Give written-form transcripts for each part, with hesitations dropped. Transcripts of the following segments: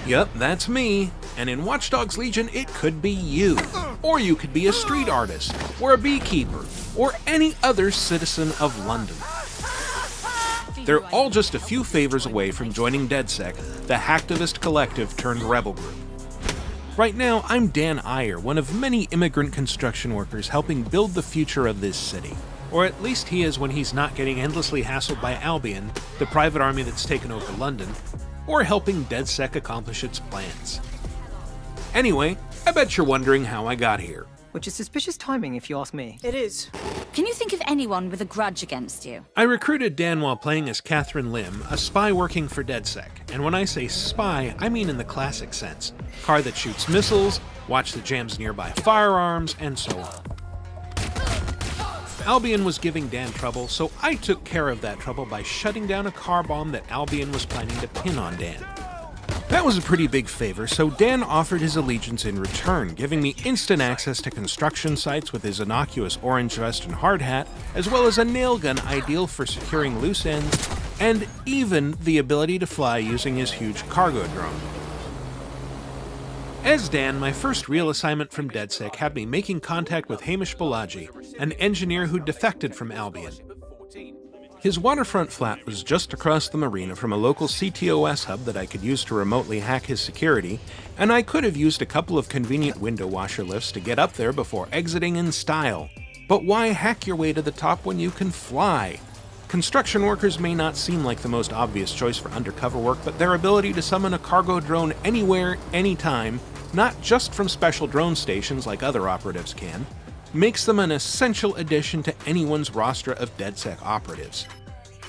Yup, that's me. And in Watch Dogs Legion, it could be you. Or you could be a street artist, or a beekeeper, or any other citizen of London. They're all just a few favors away from joining DedSec, the hacktivist collective turned rebel group. Right now, I'm Dan Iyer, one of many immigrant construction workers helping build the future of this city. Or at least he is when he's not getting endlessly hassled by Albion, the private army that's taken over London, or helping DedSec accomplish its plans. Anyway, I bet you're wondering how I got here. Which is suspicious timing, if you ask me. It is. Can you think of anyone with a grudge against you? I recruited Dan while playing as Catherine Lim, a spy working for DedSec. And when I say spy, I mean in the classic sense. Car that shoots missiles, watch that jams nearby firearms, and so on. Albion was giving Dan trouble, so I took care of that trouble by shutting down a car bomb that Albion was planning to pin on Dan. That was a pretty big favor, so Dan offered his allegiance in return, giving me instant access to construction sites with his innocuous orange vest and hard hat, as well as a nail gun ideal for securing loose ends, and even the ability to fly using his huge cargo drone. As Dan, my first real assignment from DedSec had me making contact with Hamish Balaji, an engineer who defected from Albion. His waterfront flat was just across the marina from a local CTOS hub that I could use to remotely hack his security, and I could have used a couple of convenient window washer lifts to get up there before exiting in style. But why hack your way to the top when you can fly? Construction workers may not seem like the most obvious choice for undercover work, but their ability to summon a cargo drone anywhere, anytime, not just from special drone stations like other operatives can, makes them an essential addition to anyone's roster of DedSec operatives.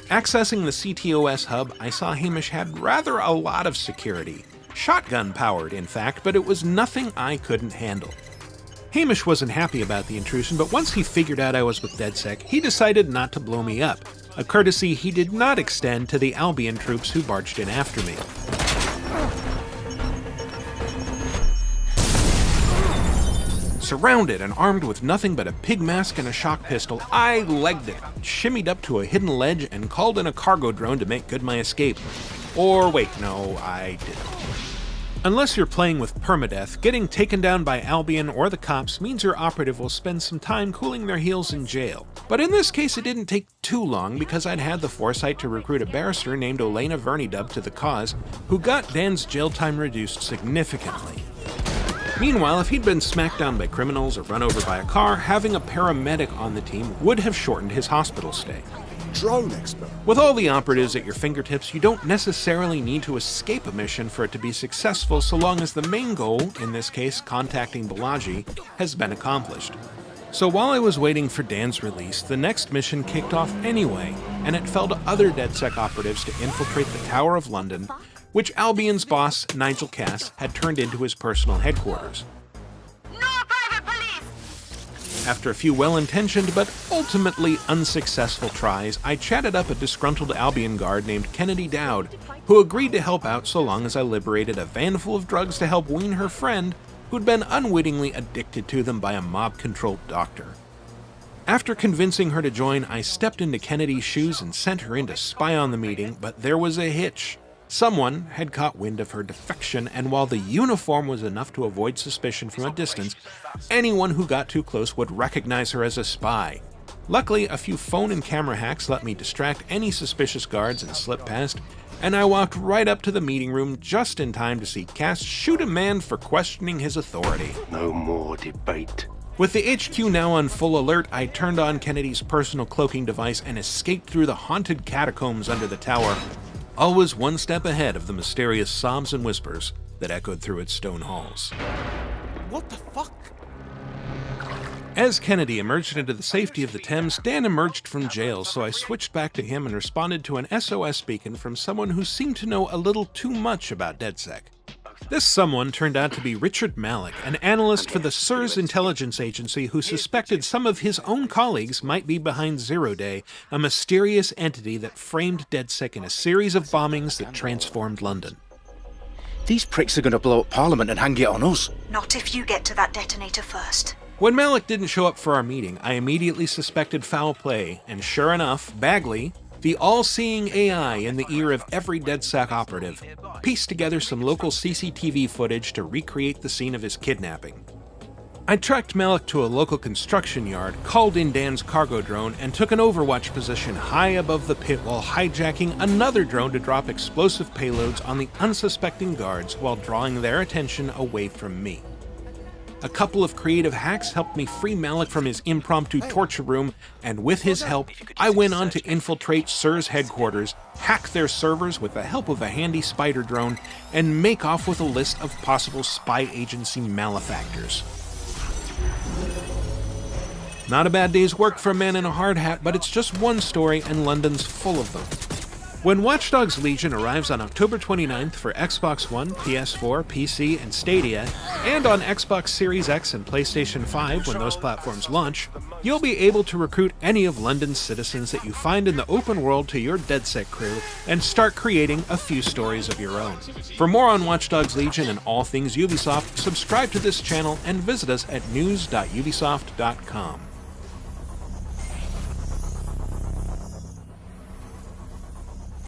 Accessing the CTOS hub, I saw Hamish had rather a lot of security. Shotgun-powered, in fact, but it was nothing I couldn't handle. Hamish wasn't happy about the intrusion, but once he figured out I was with DedSec, he decided not to blow me up, a courtesy he did not extend to the Albion troops who barged in after me. Surrounded and armed with nothing but a pig mask and a shock pistol, I legged it, shimmied up to a hidden ledge, and called in a cargo drone to make good my escape. Or wait, no, I didn't. Unless you're playing with permadeath, getting taken down by Albion or the cops means your operative will spend some time cooling their heels in jail. But in this case it didn't take too long because I'd had the foresight to recruit a barrister named Elena Vernidub to the cause, who got Dan's jail time reduced significantly. Meanwhile, if he'd been smacked down by criminals or run over by a car, having a paramedic on the team would have shortened his hospital stay. Drone expert. With all the operatives at your fingertips, you don't necessarily need to escape a mission for it to be successful so long as the main goal, in this case contacting Balaji, has been accomplished. So while I was waiting for Dan's release, the next mission kicked off anyway, and it fell to other DedSec operatives to infiltrate the Tower of London, which Albion's boss, Nigel Cass, had turned into his personal headquarters. No private police! After a few well-intentioned but ultimately unsuccessful tries, I chatted up a disgruntled Albion guard named Kennedy Dowd, who agreed to help out so long as I liberated a van full of drugs to help wean her friend, who'd been unwittingly addicted to them by a mob-controlled doctor. After convincing her to join, I stepped into Kennedy's shoes and sent her in to spy on the meeting, but there was a hitch. Someone had caught wind of her defection, and while the uniform was enough to avoid suspicion from a distance, anyone who got too close would recognize her as a spy. Luckily, a few phone and camera hacks let me distract any suspicious guards and slip past, and I walked right up to the meeting room just in time to see Cass shoot a man for questioning his authority. No more debate. With the HQ now on full alert, I turned on Kennedy's personal cloaking device and escaped through the haunted catacombs under the tower, always one step ahead of the mysterious sobs and whispers that echoed through its stone halls. What the fuck? As Kennedy emerged into the safety of the Thames, Dan emerged from jail, so I switched back to him and responded to an SOS beacon from someone who seemed to know a little too much about DedSec. This someone turned out to be Richard Malik, an analyst for the SIRS intelligence agency who suspected some of his own colleagues might be behind Zero Day, a mysterious entity that framed DedSec in a series of bombings that transformed London. These pricks are going to blow up Parliament and hang it on us. Not if you get to that detonator first. When Malik didn't show up for our meeting, I immediately suspected foul play, and sure enough, Bagley, The all-seeing AI in the ear of every DedSec operative pieced together some local CCTV footage to recreate the scene of his kidnapping. I tracked Malik to a local construction yard, called in Dan's cargo drone, and took an overwatch position high above the pit while hijacking another drone to drop explosive payloads on the unsuspecting guards while drawing their attention away from me. A couple of creative hacks helped me free Malik from his impromptu torture room, and with his help, I went on to infiltrate SIR's headquarters, hack their servers with the help of a handy spider drone, and make off with a list of possible spy agency malefactors. Not a bad day's work for a man in a hard hat, but it's just one story and London's full of them. When Watch Dogs Legion arrives on October 29th for Xbox One, PS4, PC, and Stadia, and on Xbox Series X and PlayStation 5 when those platforms launch, you'll be able to recruit any of London's citizens that you find in the open world to your DedSec crew and start creating a few stories of your own. For more on Watch Dogs Legion and all things Ubisoft, subscribe to this channel and visit us at news.ubisoft.com.